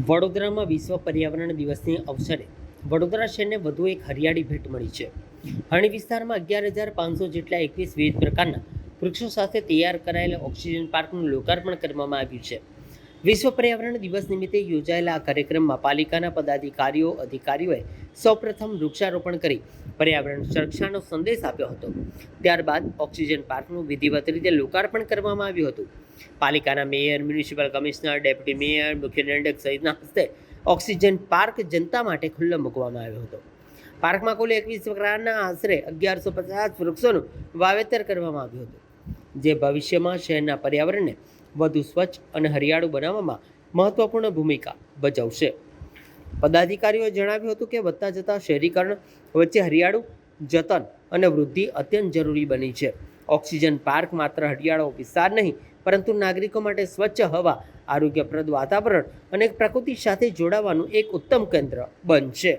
વડોદરામાં વિશ્વ પર્યાવરણ દિવસની અવસરે વડોદરા શહેરને વધુ એક હરિયાળી ભેટ મળી છે. હરણી વિસ્તારમાં 11,500 જેટલા 21 વિવિધ પ્રકારના વૃક્ષો સાથે તૈયાર કરાયેલા ઓક્સિજન પાર્કનું લોકાર્પણ કરવામાં આવ્યું છે. વિશ્વ પર્યાવરણ દિવસ નિમિત્તે યોજાયેલા આ કાર્યક્રમમાં પાલિકાના પદાધિકારીઓ અધિકારીઓએ સૌપ્રથમ વૃક્ષારોપણ કરી પર્યાવરણ સુરક્ષાનો સંદેશ આપ્યો હતો. ત્યારબાદ ઓક્સિજન પાર્કનું વિધિવત રીતે લોકાર્પણ કરવામાં આવ્યું હતું. પાલિકાના mayor, municipal commissioner, deputy mayor, મુખ્ય નિરીક્ષક સહિતના હસ્તે ઓક્સિજન પાર્ક જનતા માટે ખુલ્લો મૂકવામાં આવ્યો હતો. પાર્કમાં કુલ 21 પ્રકારના આશરે 1150 વૃક્ષોનું વાવેતર કરવામાં આવ્યું હતું, જે ભવિષ્યમાં શહેરના પર્યાવરણને વધુ સ્વચ્છ અને હરિયાળું બનાવવામાં મહત્વપૂર્ણ ભૂમિકા ભજવશે. પદાધિકારીઓએ જણાવ્યું હતું કે વધતા જતા શહેરીકરણ વચ્ચે હરિયાળું જતન અને વૃદ્ધિ અત્યંત જરૂરી બની છે. ઓક્સિજન પાર્ક માત્ર હરિયાળો વિસ્તાર નહીં, પરંતુ નાગરિકો માટે સ્વચ્છ હવા, આરોગ્યપ્રદ વાતાવરણ અને પ્રકૃતિ સાથે જોડાવાનું એક ઉત્તમ કેન્દ્ર બનશે.